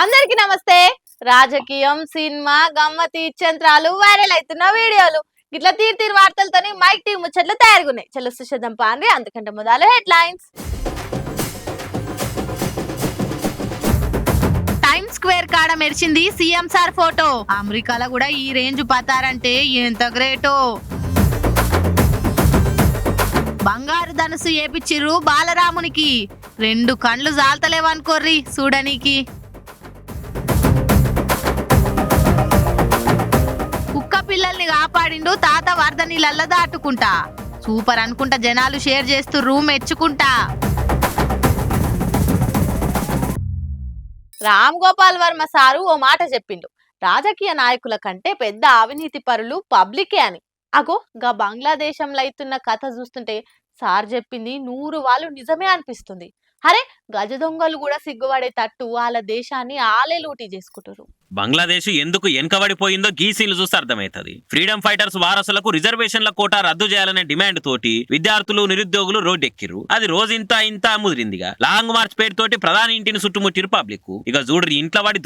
అందరికి నమస్తే. రాజకీయం, సినిమా, గమ్మతి ఇచ్చంత్రాలు, వైరల్ అవుతున్న వీడియోలు ఇట్లా తీరు వార్తలతోని మైక్ టీం ముచ్చట్లు తయారుగున్నాయి. చలో సుషేద్దాం పాండి. అందుకంటే మొదలు హెడ్లైన్స్. టైమ్ స్క్వేర్ కాడ మెరిచింది సీఎం సార్ ఫోటో. అమెరికాలో కూడా ఈ రేంజ్ పతారంటే ఎంత గ్రేటో. బంగారు ధనుసు ఏపిచ్చిర్రు బాలరామునికి. 2 కండ్లు జాలతలేవనుకోర్రి చూడనీకి. కుక్క పిల్లల్ని కాపాడిండు తాత వరద నీళ్ళ దాటుకుంటా. సూపర్ అనుకుంటా జనాలు షేర్ చేస్తుర్రు మెచ్చుకుంటా. రామ్ గోపాల్ వర్మ సారు ఓ మాట చెప్పిండు. రాజకీయ నాయకుల కంటే పెద్ద అవినీతి పరులు పబ్లికే అని. అగో గా బంగ్లాదేశంలో అవుతున్న కథ చూస్తుంటే సార్ చెప్పింది 100 వాళ్ళు నిజమే అనిపిస్తుంది. అరే గజ దొంగలు కూడా సిగ్గుపడేటట్టు వాళ్ళ దేశాన్ని ఆలే లూటీ చేసుకుంటారు. బంగ్లాదేశ్ ఎందుకు వెనకబడిపోయిందో గీసీలు చూస్తే అర్థమవుతుంది. ఫ్రీడమ్ ఫైటర్స్ వారసులకు రిజర్వేషన్ల కోటా రద్దు చేయాలనే డిమాండ్ తోటి విద్యార్థులు నిరుద్యోగులు రోడ్డెక్కిర్రు. అది రోజు ఇంత ముదిరిందిగా. లాంగ్ మార్చ్ పేరుతోటి ప్రధాని ఇంటిని చుట్టుముట్టిరు పబ్లిక్. ఇక చూడ్రి ఇంట్లో వాడి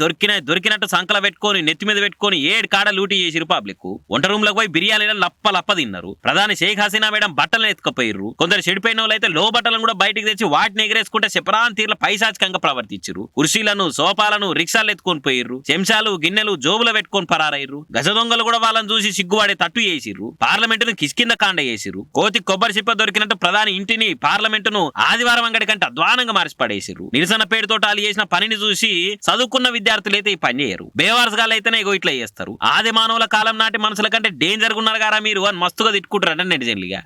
దొరికినట్టు సంకల పెట్టుకొని నెత్తి మీద పెట్టుకొని 7 కాడ లూటీ చేసిరు పబ్లిక్. వంట రూమ్ లకు పోయి బిర్యానీలో లప్ప తిన్నారు. ప్రధాని షేక్ హసీనా మేడం బట్టలను ఎత్తుకపోయిర్రు. కొందరు చెడిపోయిన వాళ్ళు అయితే లో బట్టలను కూడా బయటకు తెచ్చి వాటిని ఎగరేసుకుంటే చెప్పరాని తీర్ల పైశాచికంగా ప్రవర్తించారు. కుర్చీలను సోఫాలను రిక్షాలు ఎత్తుకొని పోయిర్రు. చెంచాలు గిన్నెలు జోబులు పెట్టుకొని పరారయ్యారు. గజ దొంగలు కూడా వాళ్ళని చూసి సిగ్గువాడే తట్టు చేసిర్రు. పార్లమెంటును కిష్కింద కాండ చేసిర్రు. కోతి కొబ్బరి చిప్ప దొరికినట్టు ప్రధాని ఇంటిని పార్లమెంటును ఆదివారం అంగడి కంటే అధ్వానంగా మార్చి పడేసిర్రు. నిరసన పేరుతో వాళ్ళు చేసిన పనిని చూసి చదువుకున్న విద్యార్థులు అయితే ఈ పని చేయరు. బేవార్స్ గాలు అయితేనే ఇట్లా చేస్తారు. ఆది మానవుల కాలం నాటి మనుషుల కంటే డేంజర్ ఉన్నారు గారా మీరు అని మస్తుగా తిట్టుకుంటారట నెటిజన్లుగా.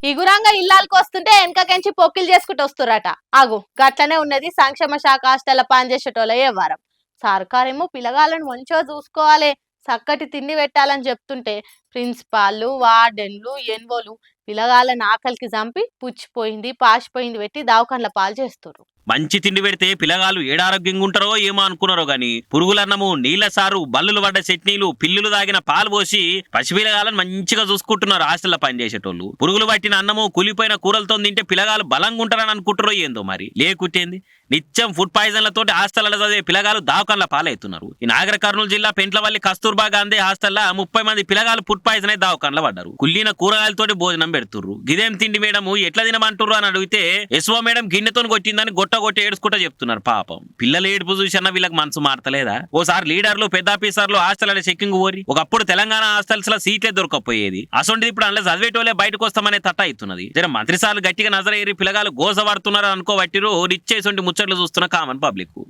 ఇగురంగా ఇల్లాలకు వస్తుంటే వెనకకెంచి పొక్కిలు చేసుకుంటూ వస్తురట. ఆగు గట్లనే ఉన్నది సంక్షేమ శాఖ హాస్టల్ పనిచేసేటోళ్ళ వ్యవహారం. సర్కారేమో పిల్లగాళ్ళను మంచిగా చూసుకోవాలి, చక్కటి తిండి పెట్టాలని చెప్తుంటే ప్రిన్సిపాళ్ళు, వార్డెన్లు, ఎన్వోలు పిల్లగాళ్ళని ఆకలికి చంపి పుచ్చిపోయింది పాసిపోయింది పెట్టి దావకాన్ల పాలు చేస్తున్నారు. మంచి తిండి పెడితే పిల్లగాళ్ళు ఏడారోగ్యంగా ఉంటారో ఏమో అనుకున్నారో గాని పురుగులన్నము, నీళ్ల సారు, బల్లులు పడ్డ చట్నీలు, పిల్లులు దాగిన పాలు పోసి పసిపిల్లగాళ్ళని మంచిగా చూసుకుంటున్నారు హాస్టల్లో పనిచేసేటోళ్ళు. పురుగులు పట్టిన అన్నము, కూలిపోయిన కూరలతో తింటే పిల్లగాళ్ళు బలంగా ఉంటారని అనుకుంటారో ఏందో మరి. లేకుట్టేంది నిత్యం ఫుడ్ పాయిజన్లతో హాస్టల్లో చదివే పిల్లగాలు దావకాన్ల పాలవుతున్నారు. ఈ నాగర్ కర్నూలు జిల్లా పెంట్లవల్లి కస్తూర్బా గాంధీ హాస్టల్లో 30 మంది పిల్లగాలు ఫుడ్ పాయిజన్ అయి దావకాన్ల పడ్డారు. కుళ్ళిన కూరగాయలతోటి భోజనం పెడుతుర్రు. గిదేం తిండి మేడం ఎట్లా తినమంటుర్రు అని అడిగితే ఎస్ఓ మేడం గిన్నెతో కొట్టిందని కొట్టి ఏడుచుకుంటా చెప్తున్నారు. పాపం పిల్లలు ఏడుపు చూసిన వీళ్ళకి మనసు మారతలేదా? ఓసారి లీడర్లు పెద్ద ఆఫీసర్లు హాస్టల్ చెక్కింగ్ పోరి. ఒకప్పుడు తెలంగాణ హాస్టల్స్ లో సీట్లే దొరకపోయేది. అసొంటిది ఇప్పుడు అందులో చదివేటోళ్ళే బయటకు వస్తామనే తట్ట అవుతున్నది. జర మంత్రి సార్లు గట్టిగా నజరేరి పిల్లగాలు గోసపడుతున్నారు అనుకోబట్టిరు. నిచ్చేసొంటి ముచ్చట్లు చూస్తున్న common public.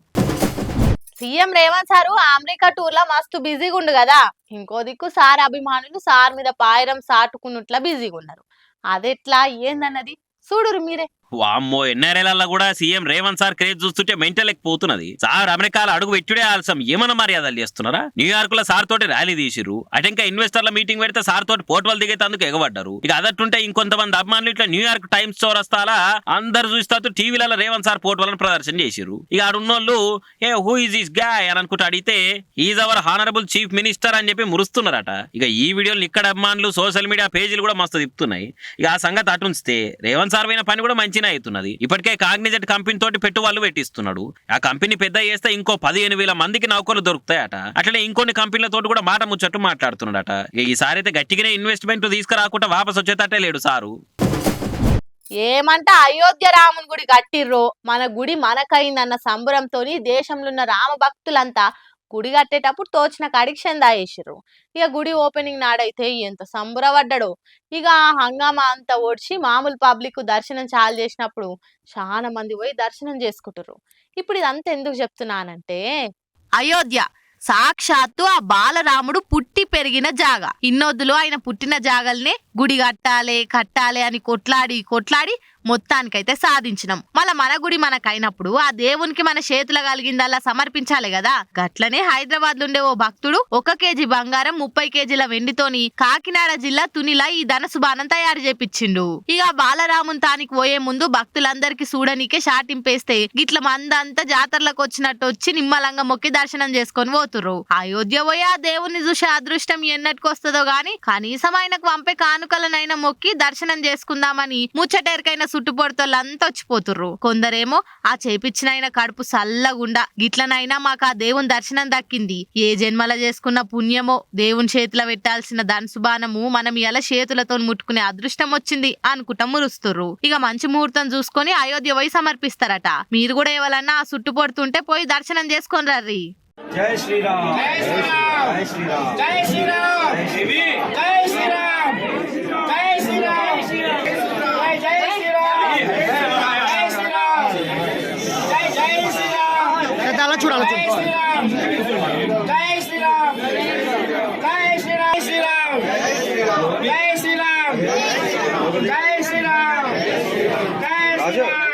CM Revanth sir America tour లా మస్తు బిజీగా ఉండు కదా. ఇంకో దిక్కు సార్ అభిమానులు సార్ మీద పాయరం సాటుకున్నట్లా బిజీగా ఉన్నారు. అదెట్లా ఏందన్నది చూడురు మీరే. వామ్మో ఎన్ఆర్ఐల కూడా సీఎం రేవంత్ సార్ క్రేజ్ చూస్తుంటే మెంటల్ ఎక్కిపోతున్నది. సార్ అమెరికాలో అడుగు పెట్టుడే ఆలస్యం ఏమన్నా మర్యాదలు చేస్తున్నారా? న్యూయార్క్ లో సార్ తోటి ర్యాలీ తీసిరు. అటు ఇంకా ఇన్వెస్టర్ల మీటింగ్ పెడితే సార్ తోటి పోర్టువల్ దిగేందుకు ఎగబడ్డారు. ఇక అదట్టుంటే ఇంకొంతమంది అభిమానులు ఇట్లా న్యూయార్క్ టైమ్స్ చౌరస్తాలా అందరు చూస్తూ టీవీలలో రేవంత్ సార్ పోర్టువల్ ప్రదర్శన చేసిరు. ఇక ఆడున్నోళ్ళు హూ ఇస్ దిస్ గాయ్ అని అనుకుంటే అడిగితే is our honourable chief minister అని చెప్పి మురుస్తున్నారట. ఇక ఈ వీడియోలు ఇక్కడ అభిమానులు సోషల్ మీడియా పేజీలు కూడా మస్తు తిప్పుతున్నాయి. ఇక ఆ సంగతి అటుంచితే రేవంత్ సార్ అయిన పని కూడా మంచిగా అవుతున్నది. ఇప్పటికే కాగ్నిజెంట్ కంపెనీ తోటి పెట్టుబడులు పెట్టిస్తున్నాడు. ఆ కంపెనీ పెద్ద చేస్తే ఇంకో 15,000 మందికి నౌకర్లు దొరుకుతాయట. అట్లనే ఇంకొన్ని కంపెనీలతో కూడా మాట ముచ్చట్టు మాట్లాడుతున్నాడట. ఈసారి అయితే గట్టిగానే ఇన్వెస్ట్మెంట్ తీసుకురాకుండా వాపస్ వచ్చేటట్టే లేడు సారు. ఏమంట అయోధ్య రాముని గుడి కట్టిర్రో మన గుడి మనకైందన్న సంబరంతోని దేశంలో ఉన్న రామ భక్తులంతా గుడి కట్టేటప్పుడు తోచిన కాడికి చందా వేసిర్రు. ఇక గుడి ఓపెనింగ్ నాడైతే ఎంత సంబరపడ్డాడో. ఇక ఆ హంగామా అంతా ఓడ్చి మామూలు పబ్లిక్ దర్శనం చాలు చేసినప్పుడు చాలా మంది పోయి దర్శనం చేసుకుంటారు. ఇప్పుడు ఇదంతా ఎందుకు చెప్తున్నానంటే అయోధ్య సాక్షాత్తు ఆ బాలరాముడు పుట్టి పెరిగిన జాగా. ఇన్నొద్దులో ఆయన పుట్టిన జాగల్నే గుడి కట్టాలి అని కొట్లాడి మొత్తానికైతే సాధించినాం. మన గుడి మనకైనప్పుడు ఆ దేవునికి మన చేతుల కలిగిందల్లా సమర్పించాలి కదా. గట్లనే హైదరాబాద్ ఉండే ఓ భక్తుడు 1 కేజీ బంగారం 30 కేజీల వెండితోని కాకినాడ జిల్లా తునిలా ఈ ధనసు బాణం తయారు చేపించిండు. ఇక బాలరాముని తానికి పోయే ముందు భక్తులందరికి చూడనీకే షాటింపేస్తే గిట్ల మందంతా జాతరలకు వచ్చినట్టు వచ్చి నిమ్మలంగా మొక్కి దర్శనం చేసుకొని పోతుర్రు. అయోధ్య పోయి ఆ దేవుని చూసే అదృష్టం ఎన్నటికొస్తుందో గాని కనీసం ఆయనకు పంపే కానుకలనైనా మొక్కి దర్శనం చేసుకుందామని ముచ్చటేరికైన చుట్టుపొడతోళ్ళంతా వచ్చిపోతుర్రు. కొందరేమో ఆ చేపిచ్చినైనా కడుపు సల్లగుండా గిట్లనైనా మాకు ఆ దేవుని దర్శనం దక్కింది, ఏ జన్మల చేసుకున్న పుణ్యమో, దేవుని చేతిలో పెట్టాల్సిన ధనుసుబాణము మనం ఇలా చేతులతో ముట్టుకునే అదృష్టం వచ్చింది అనుకుంటా మురుస్తుర్రు. ఇక మంచి ముహూర్తం చూసుకొని అయోధ్య పోయి సమర్పిస్తారట. మీరు కూడా ఎవరన్నా ఆ చుట్టుపొడుతుంటే పోయి దర్శనం చేసుకొని రర్రి. జై శ్రీరామ్ జై శ్రీరామ్ జై శ్రీరామ్ జై శ్రీరామ్ జై శ్రీరామ్ జై శ్రీరామ్ జై శ్రీరామ్ జై శ్రీరామ్ జై జై శ్రీరామ్ అలా చూడాలి జై శ్రీరామ్ జై శ్రీరామ్ జై శ్రీరామ్ జై శ్రీరామ్ జై శ్రీరామ్ జై శ్రీరామ్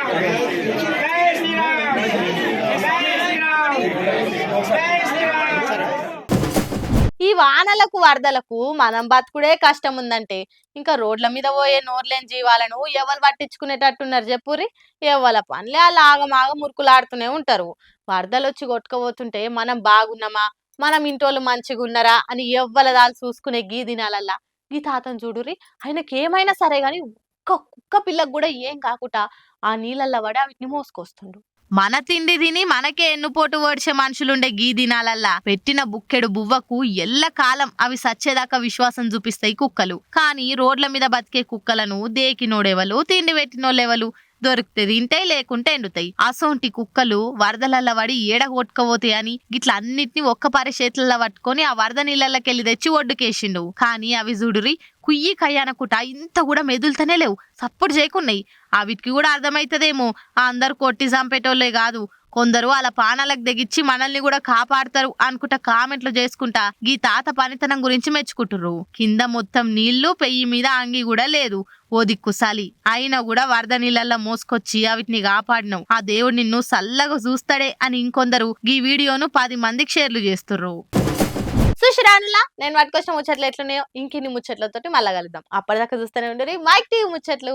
ఈ వానలకు వరదలకు మనం బతుకుడే కష్టం ఉందంటే ఇంకా రోడ్ల మీద పోయే నోర్లేని జీవాలను ఎవరు పట్టించుకునేటట్టున్నారు చెప్పురి. ఎవరి పనులే అలా ఆగమాగ మురుకులాడుతూనే ఉంటారు. వరదలు వచ్చి కొట్టుకుపోతుంటే మనం బాగున్నామా, మనం ఇంటోళ్ళు మంచిగా ఉన్నారా అని ఎవ్వలదాలు చూసుకునే గీ దినాలల్లా గీ తాతను చూడురి. ఆయనకి ఏమైనా సరే గాని ఒక్క కుక్క పిల్లకు కూడా ఏం కాకుండా ఆ నీళ్ళల్లో పడి వీటిని మోసుకొస్తుండు. మన తిండి తిని మనకే ఎన్నుపోటు ఓడిచే మనుషులుండే గీ దినాలల్లా పెట్టిన బుక్కెడు బువ్వకు ఎల్ల కాలం అవి సచ్చేదాకా విశ్వాసం చూపిస్తాయి కుక్కలు. కానీ రోడ్ల మీద బతికే కుక్కలను దేకినోడెవలు, తిండి పెట్టినోళ్ళెవలు, దొరికితే తింటాయి, లేకుంటే ఎండుతాయి. అసోంటి కుక్కలు వరదలల్ల పడి ఏడ కొట్టుకపోతాయి అని గిట్ల అన్నిటిని ఒక్క పారి చేతుల్లో పట్టుకొని ఆ వరద నీళ్ళకెళ్ళి తెచ్చి ఒడ్డుకేసిండు. కానీ అవి చూడురి కుయ్యి కయ్యానకుట ఇంత కూడా మెదులుతనే లేవు, సప్పుడు చేయకున్నాయి. వీటికి కూడా అర్థమైతదేమో అందరు కొట్టి చంపేటోళ్లే కాదు, కొందరు అలా పానాలకు తెగిచ్చి మనల్ని కూడా కాపాడతారు అనుకుంటా కామెంట్లు చేసుకుంటా గీ తాత పనితనం గురించి మెచ్చుకుంటుర్రు. కింద మొత్తం నీళ్లు, పెయ్యి మీద అంగి కూడా లేదు, ఓ దిక్కుసాలి అయినా కూడా వరద నీళ్ళల్లో మోసుకొచ్చి వీటిని కాపాడినావు, ఆ దేవుడు నిన్ను సల్లగా చూస్తాడే అని ఇంకొందరు ఈ వీడియోను 10 మందికి షేర్లు చేస్తుర్రు. సుశ్రానులా నేను పట్టుకొచ్చిన ముచ్చట్లు ఎట్లున్నాయో ఇంకిన్ని ముచ్చట్లతోటి మళ్ళా కలుద్దాం. అప్పటిదాకా చూస్తూనే ఉండరు మైక్ టీవీ ముచ్చట్లు.